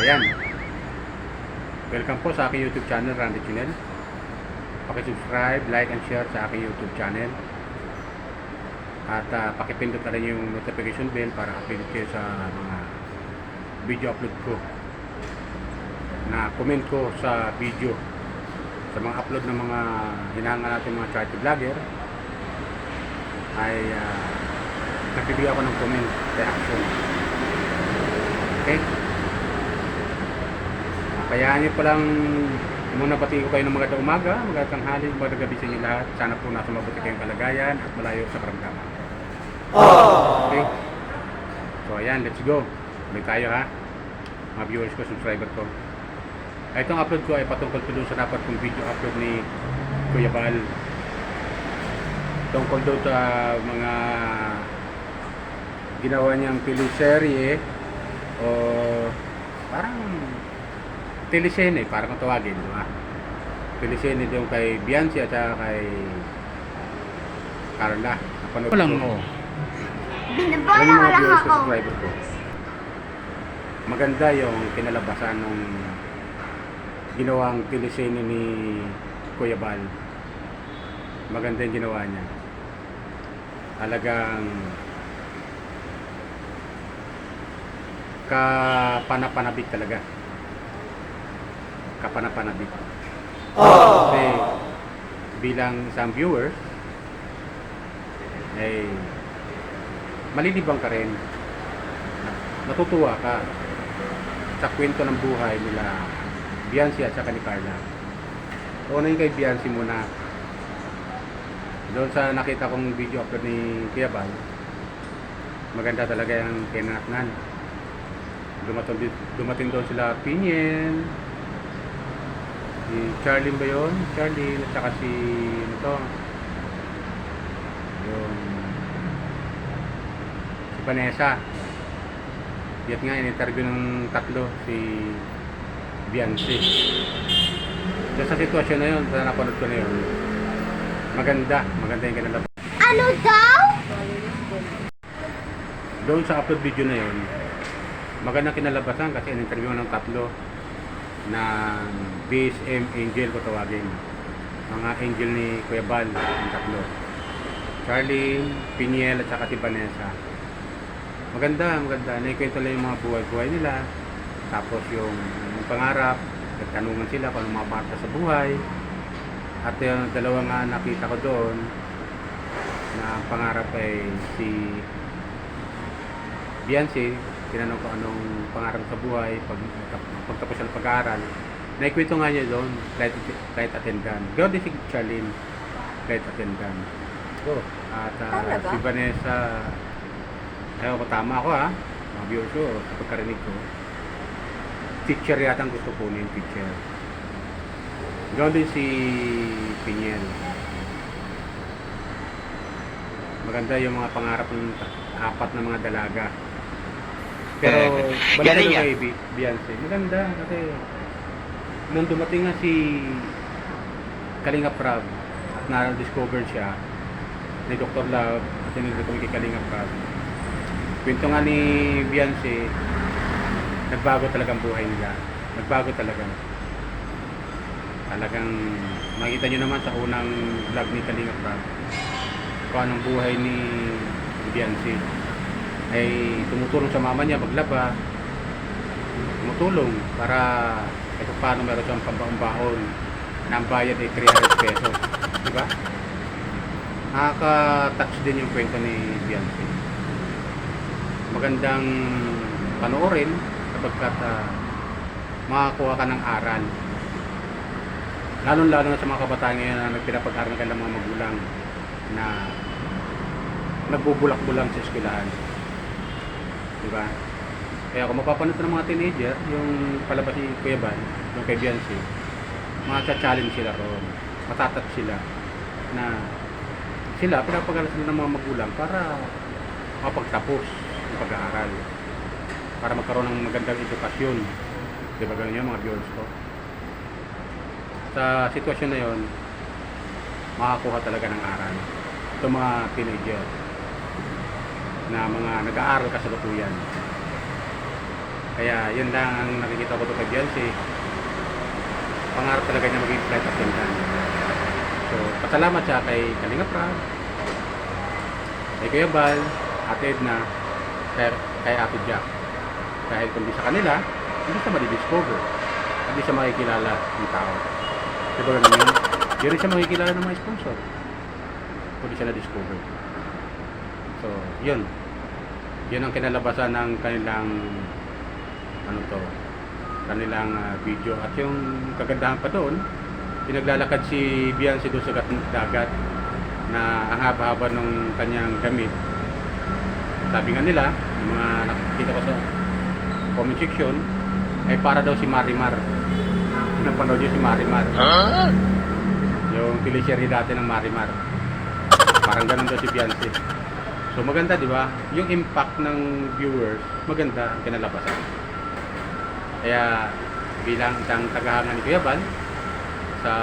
ayan. Welcome po sa aking YouTube channel, Randy Chinel. Paki-subscribe, like, and share sa aking YouTube channel. At pakipindot na rin yung notification bell para update kayo sa mga video upload ko. Na comment ko sa video, sa mga upload ng mga hinahanga natin mga charity vlogger, ay nagbibigay ako ng comment, reaction. Okay? Kayaan nyo palang muna batiin ko kayo ng magandang umaga, magandang tanghali, magandang gabi sa inyo lahat. Sana po nasa mabuti kayong kalagayan at malayo sa karamdaman. Okay? So ayan, let's go. Balik tayo ha. Mga viewers ko, subscriber ko. Itong upload ko ay patungkol po doon sa dapat kong video upload ni Kuya Bal. Tungkol doon sa mga ginawa niyang teleserye o parang telesene, parang kung tawagin, di ba? Telesene doon kay Biancy at saka kay Carla. Napanood ko lang mo. Binabola ko lang ako. Subscriber ko. Maganda yung kinalabasan nung ginawang telesene ni Kuya Bal. Maganda yung ginawa niya. Talagang kapanapanabik talaga. Kapanapanabik. Kasi bilang isang viewer ay malilibang ka rin. Natutuwa ka sa kwento ng buhay nila Biancy at saka ni Carla. Unahin kay Biancy muna. Doon sa nakita kong video upload ni Kuya Bal, maganda talaga yung kinaknan. Dumating doon sila Pinyen, si Charlene ba yun? Charlene at saka si ito, yung si Vanessa. Yat nga in-interview ng tatlo si Biancy. So, sa sitwasyon na yun, sa napanood ko na yun, maganda yung kinalabas. Ano daw? Doon sa upload video na yun, magandang kinalabasan kasi in-interview ng tatlo na BSM Angel ko tawagin. Mga angel ni Kuya Bal, yung tatlo. Charlene, Piniel at saka si Vanessa. Maganda. Naikwento lang yung mga buhay-buhay nila. Tapos yung pangarap, nagtanungan sila kung anong mga parta sa buhay. At yung dalawa nga nakita ko doon na ang pangarap ay si Biancy. Tinanong ko anong pangarap sa buhay pagtapos ng pag-aaral. Naikwento nga niya doon, flight attendant. Gawin din si Charlene, flight attendant. At si Vanessa, ayaw ko, tama ako ha, mga viewers ko, sa pagkarinig ko, teacher yata ang gusto ko niya, teacher. Gawin din si Piniel. Maganda yung mga pangarap ng apat na mga dalaga. Pero balik na kay Biancy. Maganda kasi nung dumating nga si Kalinga Prab at na-discover siya ni Dr. Love at nilito kay Kalinga Prab. Kwento nga ni Biancy, nagbago talagang buhay nila. Nagbago talaga. Talagang makita nyo naman sa unang vlog ni Kalinga Prab kung anong buhay ni Biancy. Ay tumutulong sa mama niya maglaba, tumutulong para ito paano meron siyang pambaon na ang bayad ay 300 pesos, di ba? Nakaka-touch din yung kwento ni Biancy. Magandang panoorin sapagkat makakuha ka ng aral, lalo na sa mga kabataan ngayon na nagpinapag-aral ng kanilang mga magulang na nagbubulak-bulang sa eskwelahan. Diba? Kaya kung mapapanood ng mga teenager, yung palabas ni Kuya Bal, yung kay Biancy, challenge sila roon. Matatat sila na sila, pinapag-aral sila ng mga magulang para mapagtapos ng pag-aaral. Para magkaroon ng magandang edukasyon. Diba ganun yun mga viewers ko? Sa sitwasyon na yun, makakuha talaga ng aral. Ito mga teenager na mga nag-aaral kasalukuyan. Kaya yun lang ang nakikita ko to kay Beyonce. Pangarap talaga niya maging flight attendant. So, pasalamat siya kay Kalinga Prab, kay Kuya Bal, Ate Edna, kay Ate Jack. Dahil kung di sa kanila, hindi siya madidiscover. Hindi siya makikilala ng tao. Diba ganun yun? Hindi rin siya makikilala ng mga sponsor. Kung di siya na-discover. So, yun. Yun ang kinalabasan ng kanilang kanilang video. At yung kagandahan pa doon, pinaglalakad si Beyonce doon sa dagat na ang haba-haba ng kanyang damit. Sabi nga nila, yung mga nakikita ko sa comment section, ay para daw si Marimar. Napanood niyo si Marimar. Yung teleserye dati ng Marimar. Parang ganun daw si Beyonce. So maganda, di ba? Yung impact ng viewers, maganda ang kinalabasan. Kaya bilang isang tagahanga ni Kuya Bal sa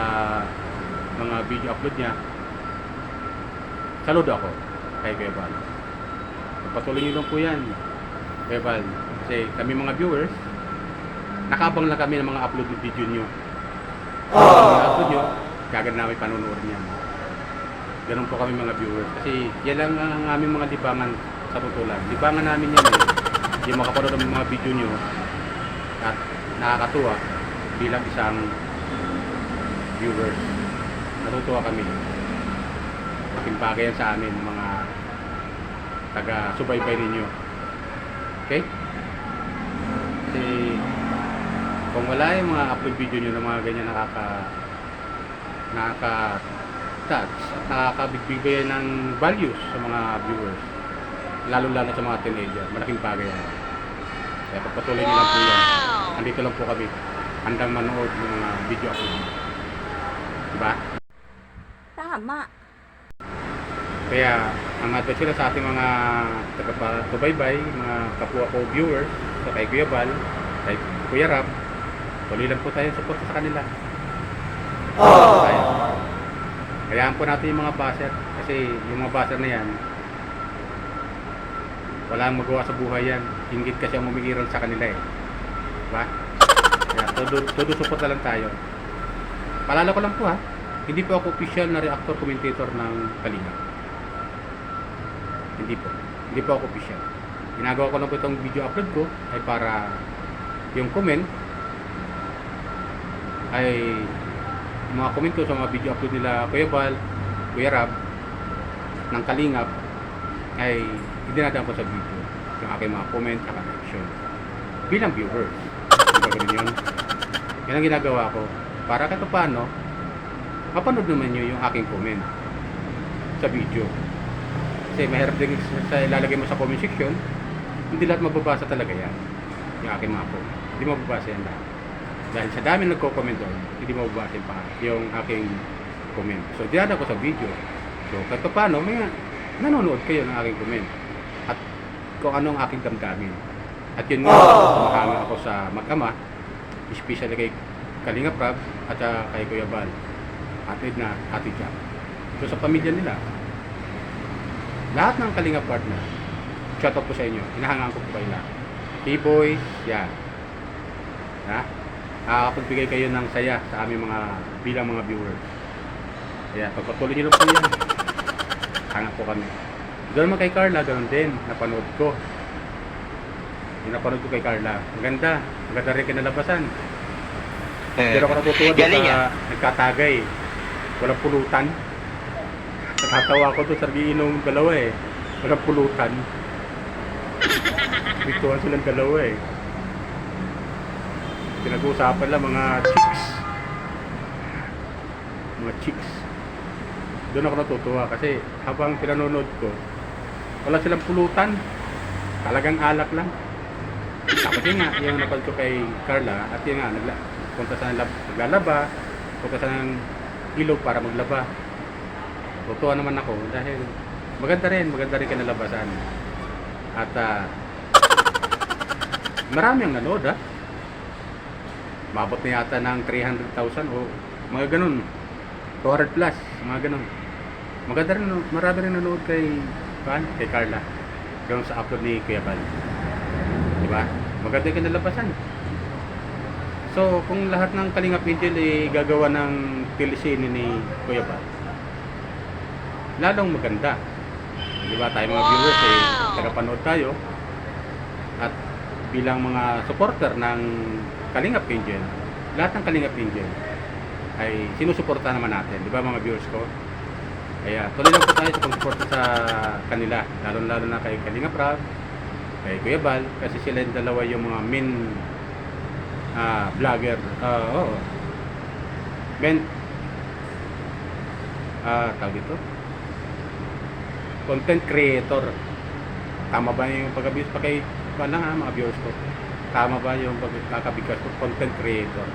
mga video upload niya, saludo ako kay Kuya Bal. Patuloy niyo lang po yan, Kuya Bal. Kasi kami mga viewers, nakabang lang kami ng mga upload ng video nyo. Mga upload nyo, kagad namin panunood niya. Ganun po kami mga viewers. Kasi yan lang ang aming mga libangan sa tutulan. Libangan namin yan eh. Hindi makapanood ng mga video nyo at nakakatuwa bilang isang viewers. Natutuwa kami. Malaking bagay yan sa amin, mga taga-subaybay ninyo. Okay? Kasi kung wala yung mga upload video nyo ng mga ganyan nakaka-touch at nakakabigbigay ng values sa mga viewers, lalo-lalo sa mga teenager, malaking bagay yan. Kaya pagpatuloy nyo lang po yan. Andito lang po kami, handang manood ng mga video upload. Diba? Tama. Kaya ang advice sila sa ating mga taga-subaybay, mga kapwa ko viewers, so kay Kuya Bal, kay Kuya Rab, tuloy lang po tayo support sa kanila. Kayaan po natin yung mga baser, kasi yung mga baser na yan, wala ang magawa sa buhay yan. Hinggit kasi ang umiiral sa kanila eh. Diba? Kaya todo support na lang tayo. Paalala ko lang po ha, hindi po ako official na reactor commentator ng Kalinga. Hindi po. Hindi po ako official. Ginagawa ko lang po itong video upload ko ay para yung comment ay mga comment ko sa mga video upload nila Kuya Bal, Kuya Rab ng Kalingap ay idinadaan ko sa video yung aking mga comment at reaction bilang viewers. Diba ganun yun? Yan ang ginagawa ko para kahit paano mapanood naman nyo yung aking comment sa video. Kasi mahirap din sa ilalagay mo sa comment section, hindi lahat mababasa talaga yan yung aking mga comment. Hindi mababasa yan lahat dahil sa dami nagko-comment doon, hindi mababasa yung aking comment. So dinadaan ko sa video. So kahit paano may nanonood kayo ng aking comment at kung ano ang aking damdamin. At yun nga, sumahanga ako sa mag-ama, especially kay Kalinga Prab at kay Kuya Bal, Ate Edna, Ate Jack. So sa pamilya nila, lahat ng Kalinga partner, shout out po sa inyo, hinahangaan ko po kayo lahat. K-Boys, yan. Ha? Nakakapagbigay kayo ng saya sa aming mga bilang mga viewers. Kaya pagpatuloy nyo lang po yan. Hanga po kami. Doon naman kay Carla, ganoon din, napanood ko. Yung napanood ko kay Carla. Maganda. Maganda rin kinalabasan. Pero ako natutuwa doon sa nagkatagay. Walang pulutan. Natatawa ko doon sa giinom dalawa eh. Walang pulutan. Bituan silang dalawa eh. Pinag-uusapan lang mga chicks. Mga chicks. Doon ako natutuwa kasi habang pinanonood ko, wala silang pulutan. Talagang alak lang. Tapos yun nga, yung napad ko kay Carla, at yun nga, punta sa naglalaba, punta sa ng ilog para maglaba. Tutuwa naman ako dahil maganda rin kinalabasan. At marami ang nanood ha. Mabot na yata ng 300,000 o mga ganun. 200 plus, mga ganun. Maganda rin, marami rin nanood kay Carla. Yung sa upload ni Kuya Bal. Diba? maganda yung kinalabasan. So, kung lahat ng Kalingap Angel ay gagawa ng teleserye ni Kuya Bal, lalong maganda. Di ba tayo mga viewers eh, tagapanood tayo. At bilang mga supporter ng Kalingap Angel, lahat ng Kalingap Angel ay sinusuporta naman natin. Di ba mga viewers ko? Kaya tuloy lang po tayo sa pag-support sa kanila. Lalo na kay Kalingap Rab, kay Kuya Bal, kasi sila yung dalawa yung mga main vlogger. Oo. Men, tawag dito? Content creator. Tama ba yung pag-abuse pa kay lang mga viewers ko? Tama ba yung pagkakabigkas ko? Content creator.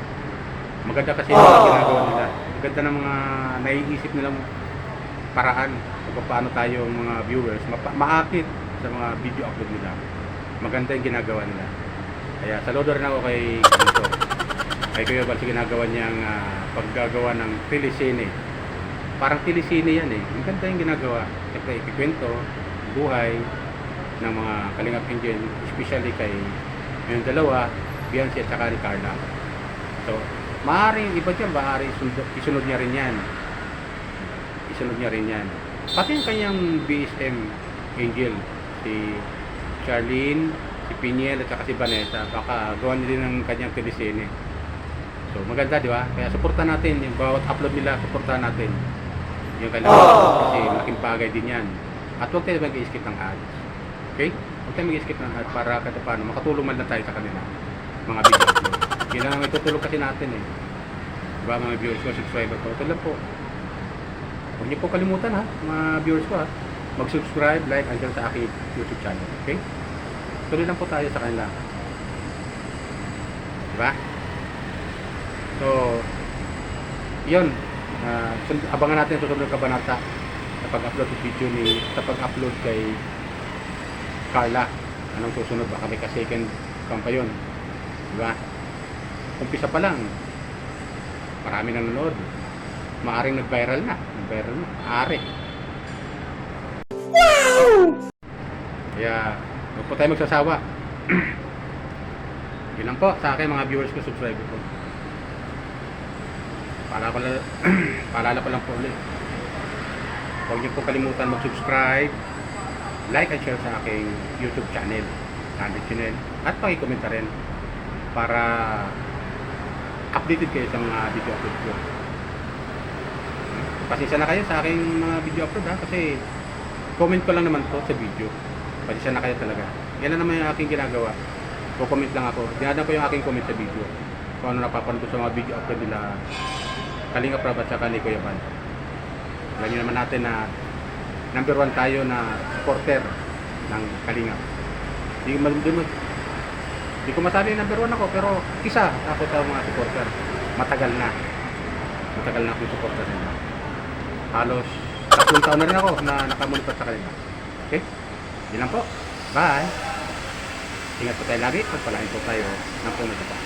Maganda kasi yung mga ginagawa nila. Maganda ng mga naiisip nilang paraan kung paano tayo mga viewers maakit sa mga video upload nila. Maganda yung ginagawa nila. Kaya saludo rin ako kay Kanto. Kay Kuya Bal sa ginagawa niyang paggagawa ng telesine. Parang telesine yan eh. Maganda yung ginagawa. Siyempre ikikwento, buhay ng mga Kalingap Angel, especially kay yung dalawa, Beyonce at saka ni Carla. So, maaaring iba dyan, maaaring isunod niya rin yan. Isunod niya rin yan. Pati yung kanyang BSM Angel, si Charlene, si Piniel at saka si Vanessa, baka gawa nila din ng kanyang telesine. So maganda, di ba? Kaya suportahan natin yung bawat upload nila, suportahan natin yung kanilang kasi malaking bagay din yan. At huwag tayo mag-i-skip ng ads. Okay? Huwag tayo mag-i-skip ng ads para kahit paano makatulong man lang tayo sa kanila mga video upload. Yun lang ang itutulong kasi natin eh. Diba mga viewers ko, subscriber ko, ito lang po. Huwag niyo po kalimutan ha, mga viewers ko ha, mag-subscribe, like, and share sa aking YouTube channel. Okay? Tuloy lang po tayo sa kanila. Diba? So, yun. Abangan natin sa susunod na kabanata sa pag-upload ng video sa pag-upload kay Carla. Anong susunod? Baka may ka-second cam pa yun. Diba? Umpisa pa lang. Marami nang nanood. Maaring nag-viral na. Nag-viral na. Aari. Kaya, huwag po tayo magsasawa. Yun lang po sa akin mga viewers ko, subscriber ko. Paalala ko lang po ulit. Huwag niyo po kalimutan mag-subscribe, like and share sa aking YouTube channel, at pakicomment rin para updated kayo sa mga video upload ko. Pasensya na kayo sa aking mga video upload ha, kasi comment ko lang naman to sa video. Pasensya na kayo talaga. Yan na naman yung aking ginagawa. Comment lang ako. Dinadaan ko yung aking comment sa video. Kung ano napapanood ko sa mga video upload nila Kalingap Rab at saka ni Kuya Bal. Alam nyo naman natin na number 1 tayo na supporter ng Kalingap. Di ko masabi number 1 ako, pero isa ako sa mga supporter. Matagal na akong supporter nila. Halos 3 taon na rin ako na nakamonitor sa kanila. Okay? Yun lang po. Bye! Ingat po tayo lagi. Pagpalain po tayo ng puno pa.